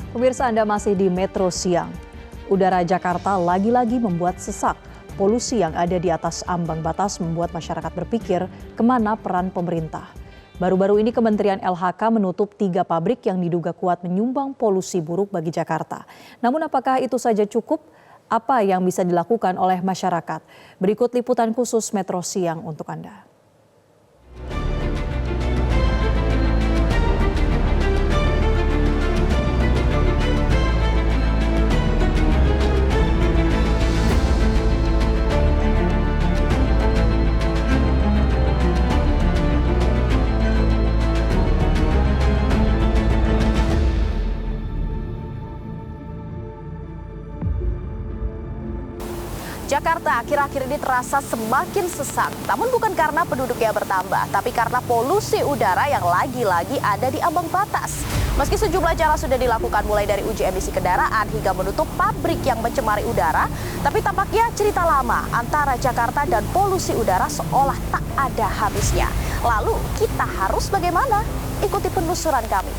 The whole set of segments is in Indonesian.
Pemirsa, Anda masih di Metro Siang. Udara Jakarta lagi-lagi membuat sesak. Polusi yang ada di atas ambang batas membuat masyarakat berpikir kemana peran pemerintah. Baru-baru ini Kementerian LHK menutup 3 pabrik yang diduga kuat menyumbang polusi buruk bagi Jakarta. Namun apakah itu saja cukup? Apa yang bisa dilakukan oleh masyarakat? Berikut liputan khusus Metro Siang untuk Anda. Jakarta akhir-akhir ini terasa semakin sesak, namun bukan karena penduduknya bertambah, tapi karena polusi udara yang lagi-lagi ada di ambang batas. Meski sejumlah cara sudah dilakukan mulai dari uji emisi kendaraan hingga menutup pabrik yang mencemari udara, tapi tampaknya cerita lama antara Jakarta dan polusi udara seolah tak ada habisnya. Lalu kita harus bagaimana? Ikuti penelusuran kami.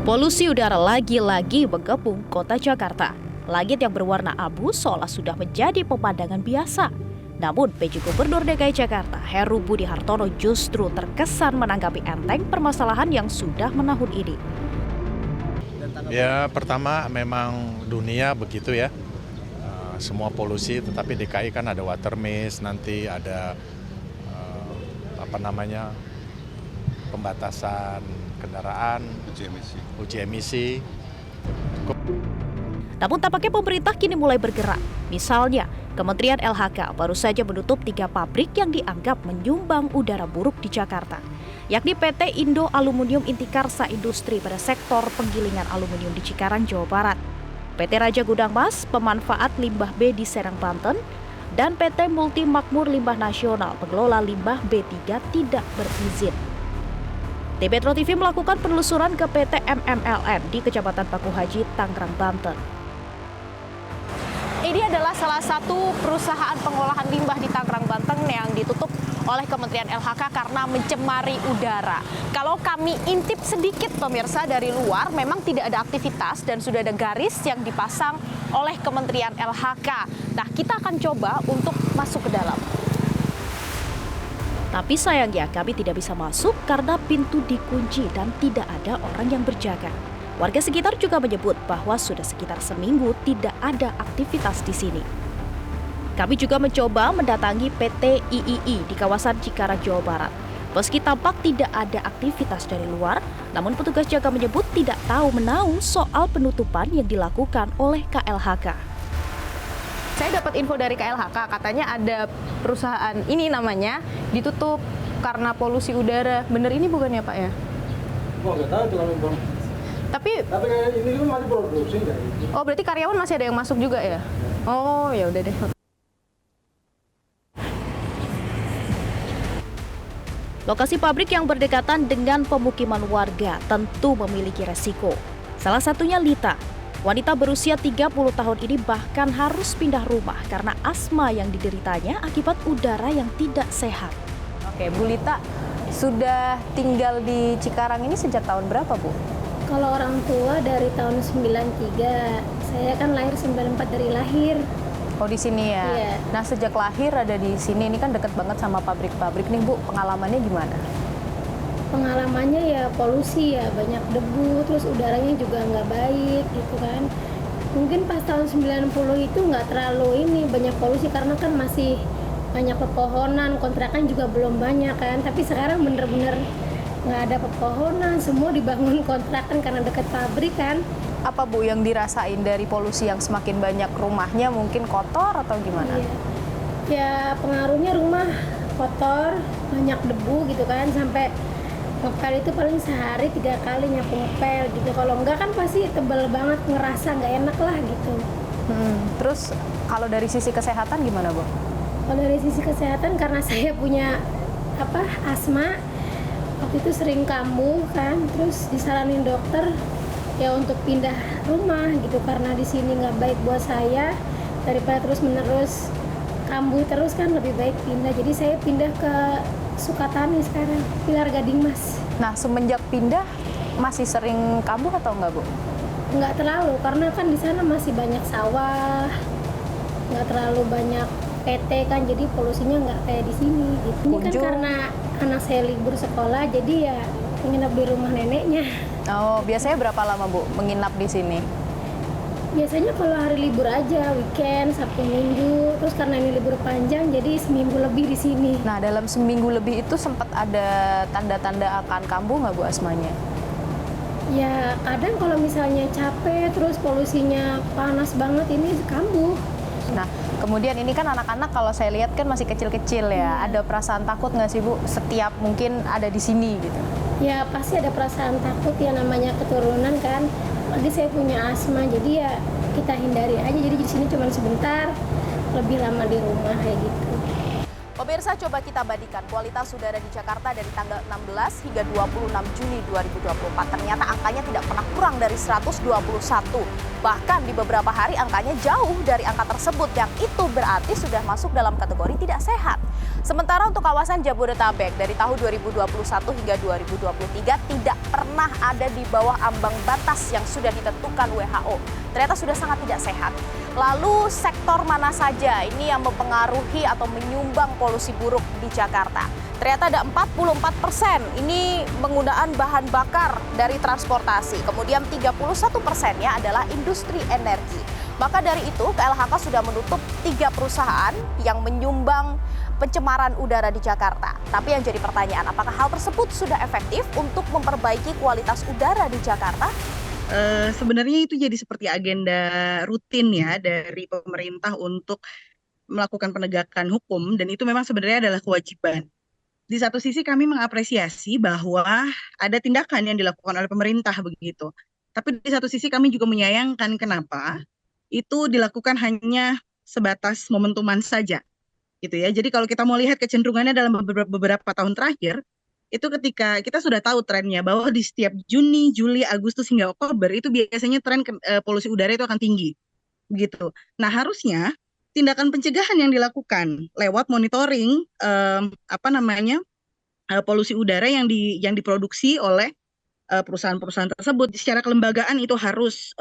Polusi udara lagi-lagi mengepung kota Jakarta. Langit yang berwarna abu seolah sudah menjadi pemandangan biasa. Namun, PJ Gubernur DKI Jakarta, Heru Budi Hartono justru terkesan menanggapi enteng permasalahan yang sudah menahun ini. Ya, pertama memang dunia begitu ya. Semua polusi, tetapi DKI kan ada water mist, nanti ada pembatasan kendaraan, uji emisi. Namun tampaknya pemerintah kini mulai bergerak. Misalnya, Kementerian LHK baru saja menutup 3 pabrik yang dianggap menyumbang udara buruk di Jakarta, yakni PT Indo Aluminium Intikarsa Industri pada sektor penggilingan aluminium di Cikarang, Jawa Barat, PT Raja Gudang Mas, pemanfaat limbah B di Serang, Banten, dan PT Multi Makmur Limbah Nasional, pengelola limbah B3 tidak berizin. Tim Metro TV melakukan penelusuran ke PT MMLN di Kecamatan Paku Haji, Tangerang, Banten. Ini adalah salah satu perusahaan pengolahan limbah di Tangerang, Banten yang ditutup oleh Kementerian LHK karena mencemari udara. Kalau kami intip sedikit pemirsa dari luar, memang tidak ada aktivitas dan sudah ada garis yang dipasang oleh Kementerian LHK. Nah, kita akan coba untuk masuk ke dalam. Tapi sayangnya kami tidak bisa masuk karena pintu dikunci dan tidak ada orang yang berjaga. Warga sekitar juga menyebut bahwa sudah sekitar seminggu tidak ada aktivitas di sini. Kami juga mencoba mendatangi PT III di kawasan Cikarang, Jawa Barat. Meski tampak tidak ada aktivitas dari luar, namun petugas jaga menyebut tidak tahu menahu soal penutupan yang dilakukan oleh KLHK. Saya dapat info dari KLHK, katanya ada perusahaan ini namanya ditutup karena polusi udara. Bener ini bukannya Pak ya? Oh, nggak tahu itu kami Bang. Tapi kayak ini kan masih produksi nggak? Oh, berarti karyawan masih ada yang masuk juga ya? Oh, ya udah deh. Lokasi pabrik yang berdekatan dengan pemukiman warga tentu memiliki resiko. Salah satunya Lita. Wanita berusia 30 tahun ini bahkan harus pindah rumah karena asma yang dideritanya akibat udara yang tidak sehat. Oke, Bu Lita, sudah tinggal di Cikarang ini sejak tahun berapa, Bu? Kalau orang tua dari tahun 93, saya kan lahir 94 dari lahir. Oh, di sini ya? Iya. Nah, sejak lahir ada di sini, ini kan dekat banget sama pabrik-pabrik nih, Bu. Pengalamannya gimana? Pengalamannya ya polusi ya, banyak debu, terus udaranya juga nggak baik gitu kan. Mungkin pas tahun 90 itu nggak terlalu banyak polusi karena kan masih banyak pepohonan, kontrakan juga belum banyak kan. Tapi sekarang bener-bener nggak ada pepohonan, semua dibangun kontrakan karena dekat pabrik kan. Apa Bu yang dirasain dari polusi yang semakin banyak rumahnya mungkin kotor atau gimana? Iya. Ya pengaruhnya rumah kotor, banyak debu gitu kan, sampai ngepel itu paling sehari 3 kali nyapu ngepel gitu. Kalau enggak kan pasti tebel banget, ngerasa nggak enak lah gitu. Terus kalau dari sisi kesehatan gimana, Bu? Kalau dari sisi kesehatan karena saya punya asma, waktu itu sering kambuh kan, terus disaranin dokter ya untuk pindah rumah gitu, karena di sini nggak baik buat saya, daripada terus menerus kambuh terus kan lebih baik pindah. Jadi saya pindah ke Sukatani sekarang, Pilar Gading Mas. Nah, semenjak pindah masih sering kambuh atau enggak, Bu? Nggak terlalu, karena kan di sana masih banyak sawah, nggak terlalu banyak PT kan, jadi polusinya nggak kayak di sini gitu. Ini kan Kunjung. karena anak saya libur sekolah, jadi ya menginap di rumah neneknya. Oh, biasanya berapa lama, Bu, menginap di sini? Biasanya kalau hari libur aja, weekend, Sabtu Minggu, terus karena ini libur panjang, jadi seminggu lebih di sini. Nah, dalam seminggu lebih itu sempat ada tanda-tanda akan kambuh nggak, Bu, asmanya? Ya kadang kalau misalnya capek, terus polusinya panas banget, ini kambuh. Nah, kemudian ini kan anak-anak kalau saya lihat kan masih kecil-kecil ya. Ada perasaan takut nggak sih, Bu, setiap mungkin ada di sini gitu? Ya pasti ada perasaan takut, ya namanya keturunan kan. Lagi saya punya asma, jadi ya kita hindari aja. Jadi di sini cuma sebentar, lebih lama di rumah kayak gitu. Pemirsa, coba kita bandingkan kualitas udara di Jakarta dari tanggal 16 hingga 26 Juni 2024. Ternyata angkanya tidak pernah kurang dari 121. Bahkan di beberapa hari angkanya jauh dari angka tersebut, yang itu berarti sudah masuk dalam kategori tidak sehat. Sementara untuk kawasan Jabodetabek dari tahun 2021 hingga 2023 tidak pernah ada di bawah ambang batas yang sudah ditentukan WHO. Ternyata sudah sangat tidak sehat. Lalu sektor mana saja ini yang mempengaruhi atau menyumbang polusi buruk di Jakarta? Ternyata ada 44% ini penggunaan bahan bakar dari transportasi. Kemudian 31%-nya adalah industri energi. Maka dari itu KLHK sudah menutup 3 perusahaan yang menyumbang pencemaran udara di Jakarta. Tapi yang jadi pertanyaan, apakah hal tersebut sudah efektif untuk memperbaiki kualitas udara di Jakarta? Sebenarnya itu jadi seperti agenda rutin ya dari pemerintah untuk melakukan penegakan hukum, dan itu memang sebenarnya adalah kewajiban. Di satu sisi kami mengapresiasi bahwa ada tindakan yang dilakukan oleh pemerintah begitu. Tapi di satu sisi kami juga menyayangkan kenapa itu dilakukan hanya sebatas momentuman saja. Gitu ya. Jadi kalau kita mau lihat kecenderungannya dalam beberapa tahun terakhir, itu ketika kita sudah tahu trennya bahwa di setiap Juni, Juli, Agustus hingga Oktober itu biasanya tren polusi udara itu akan tinggi. Begitu. Nah, harusnya tindakan pencegahan yang dilakukan lewat monitoring polusi udara yang diproduksi oleh perusahaan-perusahaan tersebut secara kelembagaan itu harus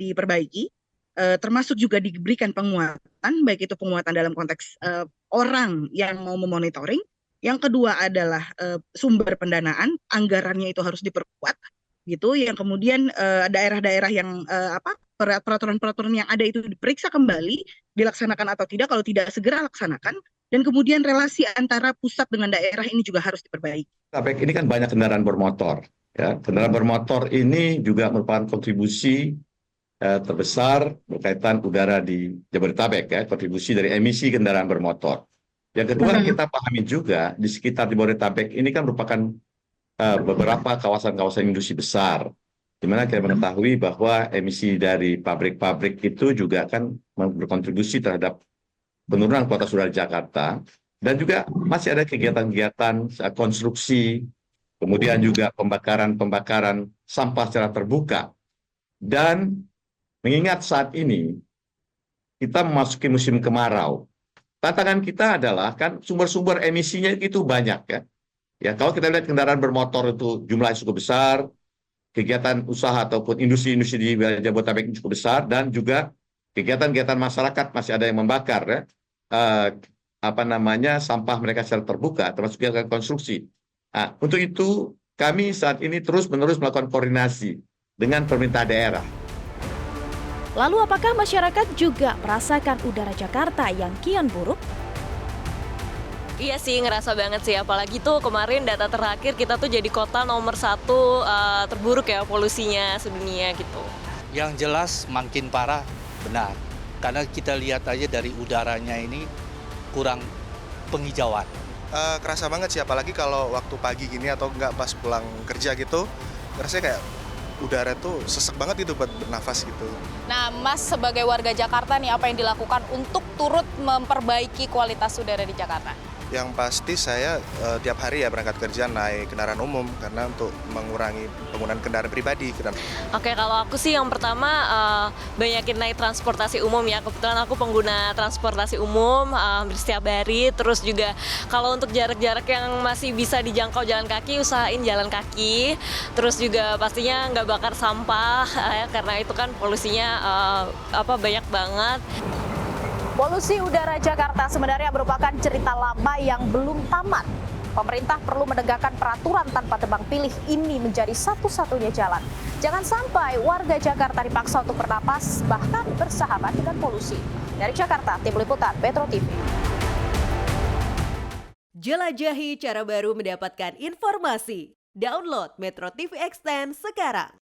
diperbaiki, termasuk juga diberikan penguatan, baik itu penguatan dalam konteks orang yang mau memonitoring. Yang kedua adalah sumber pendanaan, anggarannya itu harus diperkuat, gitu. Yang kemudian daerah-daerah yang peraturan-peraturan yang ada itu diperiksa kembali, dilaksanakan atau tidak. Kalau tidak, segera laksanakan. Dan kemudian relasi antara pusat dengan daerah ini juga harus diperbaiki. Jabodetabek ini kan banyak kendaraan bermotor. Ya. Kendaraan bermotor ini juga merupakan kontribusi terbesar berkaitan udara di Jabodetabek, ya, kontribusi dari emisi kendaraan bermotor. Yang kedua, kita pahami juga di sekitar Jabodetabek ini kan merupakan beberapa kawasan-kawasan industri besar, di mana kita mengetahui bahwa emisi dari pabrik-pabrik itu juga kan berkontribusi terhadap penurunan kualitas udara di Jakarta, dan juga masih ada kegiatan-kegiatan konstruksi, kemudian juga pembakaran sampah secara terbuka. Dan mengingat saat ini kita memasuki musim kemarau, tantangan kita adalah kan sumber-sumber emisinya itu banyak ya. Ya, kalau kita lihat kendaraan bermotor itu jumlahnya cukup besar, kegiatan usaha ataupun industri-industri di wilayah Jabodetabek cukup besar, dan juga kegiatan-kegiatan masyarakat masih ada yang membakar ya, sampah mereka secara terbuka, termasuk kegiatan konstruksi. Nah, untuk itu kami saat ini terus-menerus melakukan koordinasi dengan pemerintah daerah. Lalu apakah masyarakat juga merasakan udara Jakarta yang kian buruk? Iya sih, ngerasa banget sih, apalagi tuh kemarin data terakhir kita tuh jadi kota nomor 1 terburuk ya polusinya sedunia gitu. Yang jelas makin parah, benar. Karena kita lihat aja dari udaranya ini kurang penghijauan. Kerasa banget sih, apalagi kalau waktu pagi gini atau enggak pas pulang kerja gitu, rasanya kayak udara tuh sesek banget itu buat bernafas gitu. Nah, Mas sebagai warga Jakarta nih, apa yang dilakukan untuk turut memperbaiki kualitas udara di Jakarta? Yang pasti saya tiap hari ya berangkat kerja naik kendaraan umum karena untuk mengurangi penggunaan kendaraan pribadi. Oke, kalau aku sih yang pertama banyakin naik transportasi umum ya. Kebetulan aku pengguna transportasi umum hampir setiap hari. Terus juga kalau untuk jarak-jarak yang masih bisa dijangkau jalan kaki, usahain jalan kaki. Terus juga pastinya nggak bakar sampah ya, karena itu kan polusinya banyak banget. Polusi udara Jakarta sebenarnya merupakan cerita lama yang belum tamat. Pemerintah perlu menegakkan peraturan tanpa tebang pilih, ini menjadi satu-satunya jalan. Jangan sampai warga Jakarta dipaksa untuk bernapas, bahkan bersahabat dengan polusi. Dari Jakarta, Tim Liputan Metro TV. Jelajahi cara baru mendapatkan informasi. Download Metro TV Extend sekarang.